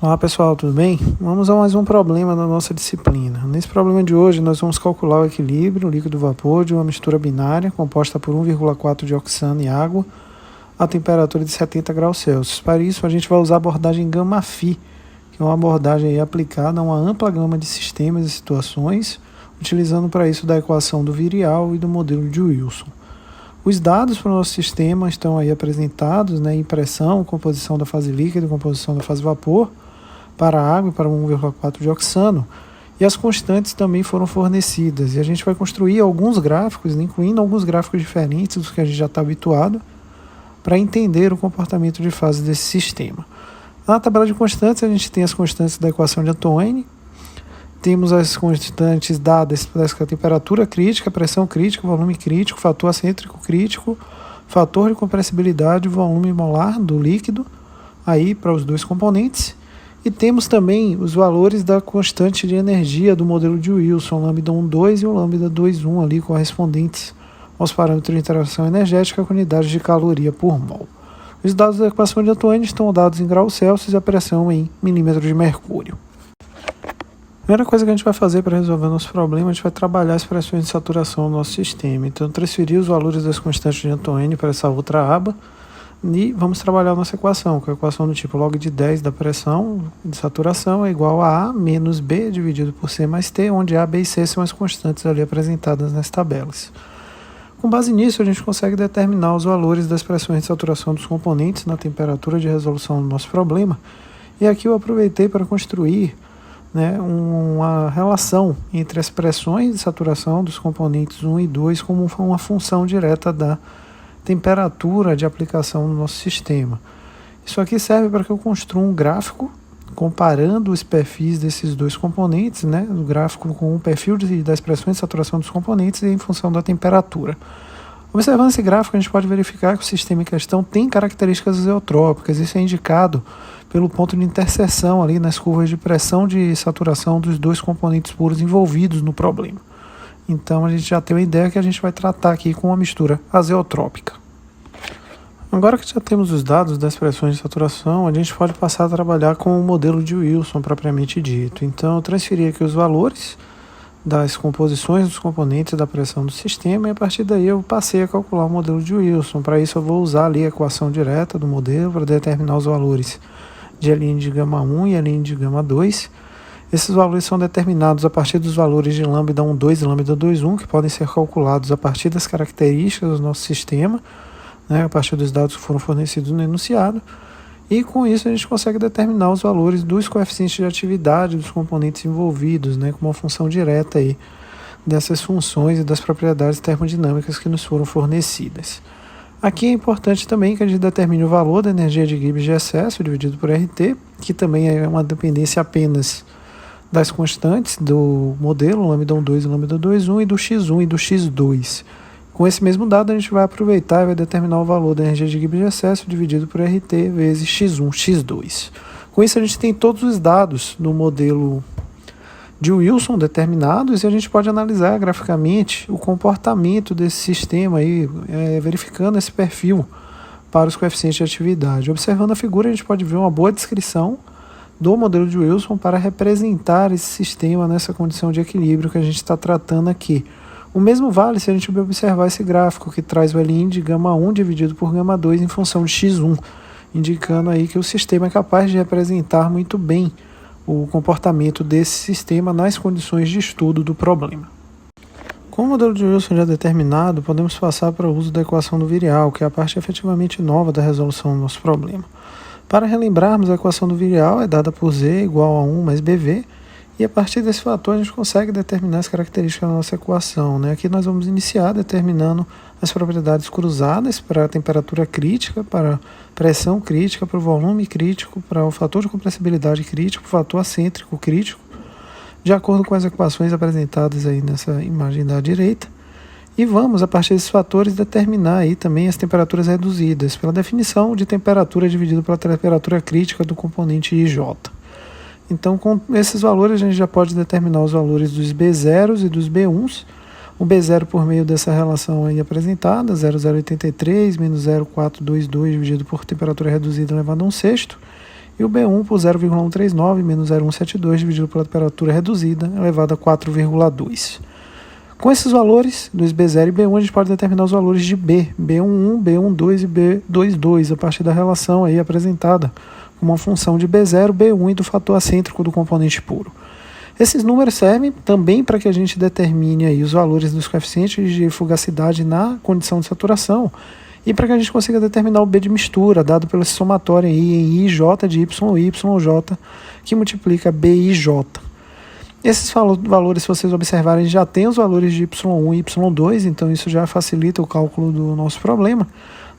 Olá pessoal, tudo bem? Vamos a mais um problema da nossa disciplina. Nesse problema de hoje nós vamos calcular o equilíbrio líquido-vapor de uma mistura binária composta por 1,4 de oxano e água a temperatura de 70 graus Celsius. Para isso a gente vai usar a abordagem Gama-Phi, que é uma abordagem aplicada a uma ampla gama de sistemas e situações, utilizando para isso da equação do virial e do modelo de Wilson. Os dados para o nosso sistema estão aí apresentados, em pressão, composição da fase líquida e composição da fase vapor, para a água e para 1,4 de oxano, e as constantes também foram fornecidas. E a gente vai construir alguns gráficos, incluindo alguns gráficos diferentes dos que a gente já está habituado, para entender o comportamento de fase desse sistema. Na tabela de constantes, a gente tem as constantes da equação de Antoine, temos as constantes dadas para a temperatura crítica, pressão crítica, volume crítico, fator acêntrico crítico, fator de compressibilidade, volume molar do líquido, aí para os dois componentes. E temos também os valores da constante de energia do modelo de Wilson, lambda 1,2 e o lambda 2,1 ali correspondentes aos parâmetros de interação energética com unidades de caloria por mol. Os dados da equação de Antoine estão dados em graus Celsius e a pressão em milímetros de mercúrio. A primeira coisa que a gente vai fazer para resolver o nosso problema, a gente vai trabalhar as pressões de saturação do nosso sistema. Então, transferir os valores das constantes de Antoine para essa outra aba e vamos trabalhar a nossa equação, que é a equação do tipo log de 10 da pressão de saturação é igual a A menos B dividido por C mais T, onde A, B e C são as constantes ali apresentadas nas tabelas. Com base nisso, a gente consegue determinar os valores das pressões de saturação dos componentes na temperatura de resolução do nosso problema. E aqui eu aproveitei para construir uma relação entre as pressões de saturação dos componentes 1 e 2 como uma função direta da temperatura de aplicação no nosso sistema. Isso aqui serve para que eu construa um gráfico comparando os perfis desses dois componentes, o gráfico com o perfil das pressões de saturação dos componentes em função da temperatura. Observando esse gráfico, a gente pode verificar que o sistema em questão tem características azeotrópicas. Isso é indicado pelo ponto de interseção ali nas curvas de pressão de saturação dos dois componentes puros envolvidos no problema. Então a gente já tem uma ideia que a gente vai tratar aqui com uma mistura azeotrópica. Agora que já temos os dados das pressões de saturação, a gente pode passar a trabalhar com o modelo de Wilson propriamente dito. Então eu transferi aqui os valores das composições dos componentes da pressão do sistema e a partir daí eu passei a calcular o modelo de Wilson. Para isso eu vou usar ali a equação direta do modelo para determinar os valores de L de gama 1 e L de gama 2. Esses valores são determinados a partir dos valores de lambda 1,2 e lambda 2,1, que podem ser calculados a partir das características do nosso sistema, a partir dos dados que foram fornecidos no enunciado. E com isso a gente consegue determinar os valores dos coeficientes de atividade dos componentes envolvidos, com uma função direta aí dessas funções e das propriedades termodinâmicas que nos foram fornecidas. Aqui é importante também que a gente determine o valor da energia de Gibbs de excesso dividido por RT, que também é uma dependência apenas das constantes do modelo, lambda 1,2 e lambda 2,1, e do x1 e do x2. Com esse mesmo dado, a gente vai aproveitar e vai determinar o valor da energia de Gibbs de excesso dividido por RT vezes x1, x2. Com isso, a gente tem todos os dados do modelo de Wilson determinados e a gente pode analisar graficamente o comportamento desse sistema aí, verificando esse perfil para os coeficientes de atividade. Observando a figura, a gente pode ver uma boa descrição do modelo de Wilson para representar esse sistema nessa condição de equilíbrio que a gente está tratando aqui. O mesmo vale se a gente observar esse gráfico que traz o Ln de gama 1 dividido por gama 2 em função de x1, indicando aí que o sistema é capaz de representar muito bem o comportamento desse sistema nas condições de estudo do problema. Com o modelo de Wilson já determinado, podemos passar para o uso da equação do virial, que é a parte efetivamente nova da resolução do nosso problema. Para relembrarmos, a equação do virial é dada por Z igual a 1 mais BV, e a partir desse fator a gente consegue determinar as características da nossa equação. Aqui nós vamos iniciar determinando as propriedades cruzadas para a temperatura crítica, para a pressão crítica, para o volume crítico, para o fator de compressibilidade crítico, o fator acêntrico crítico, de acordo com as equações apresentadas aí nessa imagem da direita. E vamos, a partir desses fatores, determinar aí também as temperaturas reduzidas, pela definição de temperatura dividido pela temperatura crítica do componente IJ. Então, com esses valores, a gente já pode determinar os valores dos B0s e dos B1s. O B0 por meio dessa relação aí apresentada, 0,083 menos 0,422 dividido por temperatura reduzida elevado a 1/6. e o B1 por 0,139 menos 0,172 dividido pela temperatura reduzida elevado a 4,2. Com esses valores dos B0 e B1, a gente pode determinar os valores de B, B11, B12 e B22, a partir da relação aí apresentada como uma função de B0, B1 e do fator acêntrico do componente puro. Esses números servem também para que a gente determine aí os valores dos coeficientes de fugacidade na condição de saturação e para que a gente consiga determinar o B de mistura, dado pelo somatório aí em IJ de Y e YJ, que multiplica B e J. Esses valores, se vocês observarem, já tem os valores de Y1 e Y2, então isso já facilita o cálculo do nosso problema,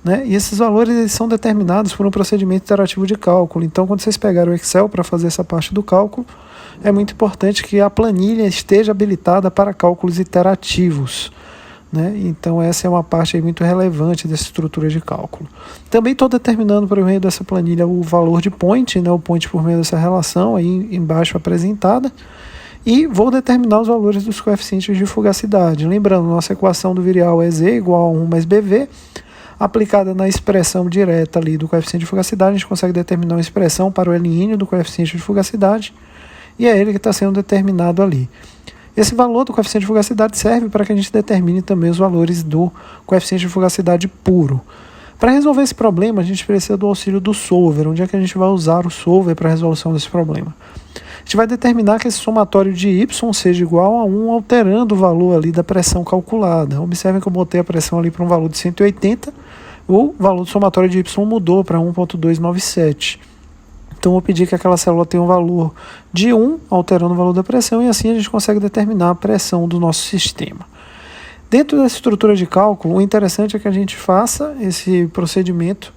né? E esses valores eles são determinados por um procedimento iterativo de cálculo. Então, quando vocês pegarem o Excel para fazer essa parte do cálculo, é muito importante que a planilha esteja habilitada para cálculos iterativos, né? Então, essa é uma parte aí muito relevante dessa estrutura de cálculo. Também estou determinando por meio dessa planilha o valor de point, né? O point por meio dessa relação aí embaixo apresentada. E vou determinar os valores dos coeficientes de fugacidade. Lembrando, nossa equação do virial é Z igual a 1 mais BV. Aplicada na expressão direta ali do coeficiente de fugacidade, a gente consegue determinar uma expressão para o L' do coeficiente de fugacidade. E é ele que está sendo determinado ali. Esse valor do coeficiente de fugacidade serve para que a gente determine também os valores do coeficiente de fugacidade puro. Para resolver esse problema, a gente precisa do auxílio do solver. Onde é que a gente vai usar o solver para a resolução desse problema? A gente vai determinar que esse somatório de Y seja igual a 1, alterando o valor ali da pressão calculada. Observem que eu botei a pressão ali para um valor de 180, o valor do somatório de Y mudou para 1,297. Então, eu vou pedir que aquela célula tenha um valor de 1, alterando o valor da pressão, e assim a gente consegue determinar a pressão do nosso sistema. Dentro dessa estrutura de cálculo, o interessante é que a gente faça esse procedimento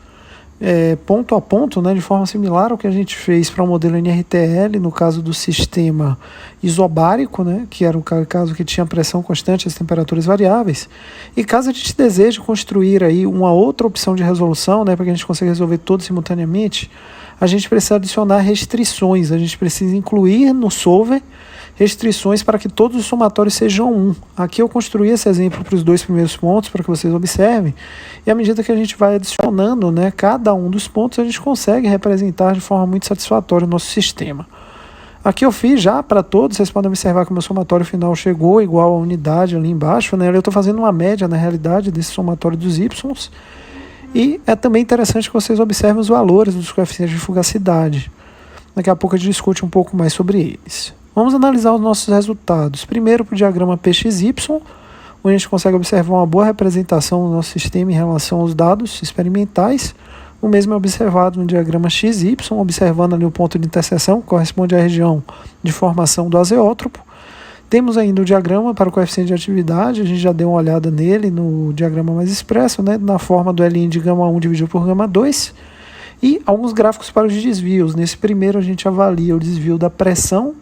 ponto a ponto, né, de forma similar ao que a gente fez para o modelo NRTL, no caso do sistema isobárico, né, que era o caso que tinha pressão constante e as temperaturas variáveis. E caso a gente deseje construir aí uma outra opção de resolução, né, para que a gente consiga resolver todos simultaneamente, a gente precisa adicionar restrições, a gente precisa incluir no solver restrições para que todos os somatórios sejam 1. Aqui eu construí esse exemplo para os dois primeiros pontos, para que vocês observem, e à medida que a gente vai adicionando, né, cada um dos pontos, a gente consegue representar de forma muito satisfatória o nosso sistema. Aqui eu fiz já para todos, vocês podem observar que o meu somatório final chegou igual a unidade ali embaixo, né? Eu estou fazendo uma média, na realidade, desse somatório dos Y, e é também interessante que vocês observem os valores dos coeficientes de fugacidade. Daqui a pouco a gente discute um pouco mais sobre eles. Vamos analisar os nossos resultados. Primeiro para o diagrama PXY, onde a gente consegue observar uma boa representação do nosso sistema em relação aos dados experimentais. O mesmo é observado no diagrama XY, observando ali o ponto de interseção, que corresponde à região de formação do azeótropo. Temos ainda o diagrama para o coeficiente de atividade, a gente já deu uma olhada nele no diagrama mais expresso, né, na forma do Ln de γ1 dividido por γ2. E alguns gráficos para os desvios. Nesse primeiro a gente avalia o desvio da pressão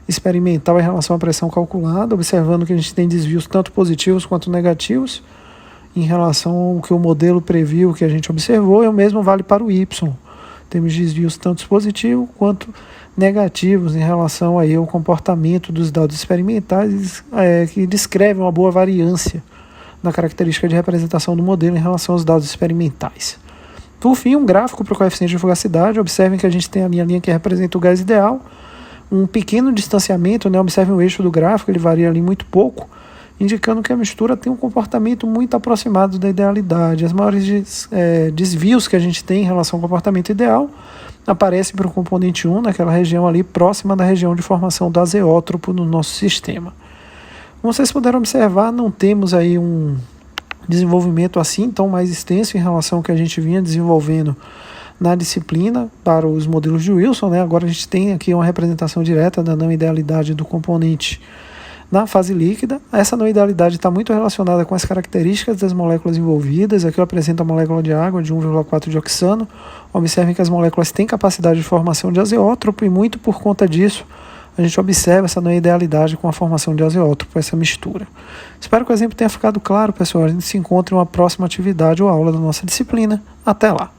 experimental em relação à pressão calculada, observando que a gente tem desvios tanto positivos quanto negativos em relação ao que o modelo previu, que a gente observou, e o mesmo vale para o Y. Temos desvios tanto positivos quanto negativos em relação aí ao comportamento dos dados experimentais, que descrevem uma boa variância na característica de representação do modelo em relação aos dados experimentais. Por fim, um gráfico para o coeficiente de fugacidade. Observem que a gente tem a linha que representa o gás ideal, um pequeno distanciamento, né? Observem o eixo do gráfico, ele varia ali muito pouco, indicando que a mistura tem um comportamento muito aproximado da idealidade. As maiores desvios que a gente tem em relação ao comportamento ideal aparecem para o componente 1, naquela região ali próxima da região de formação do azeótropo no nosso sistema. Como vocês puderam observar, não temos aí um desenvolvimento assim tão mais extenso em relação ao que a gente vinha desenvolvendo na disciplina para os modelos de Wilson, né? Agora a gente tem aqui uma representação direta da não idealidade do componente na fase líquida. Essa não idealidade está muito relacionada com as características das moléculas envolvidas. Aqui eu apresento a molécula de água de 1,4 de oxano. Observem que as moléculas têm capacidade de formação de azeótropo e muito por conta disso a gente observa essa não idealidade com a formação de azeótropo, essa mistura. Espero que o exemplo tenha ficado claro, pessoal. A gente se encontra em uma próxima atividade ou aula da nossa disciplina. Até lá!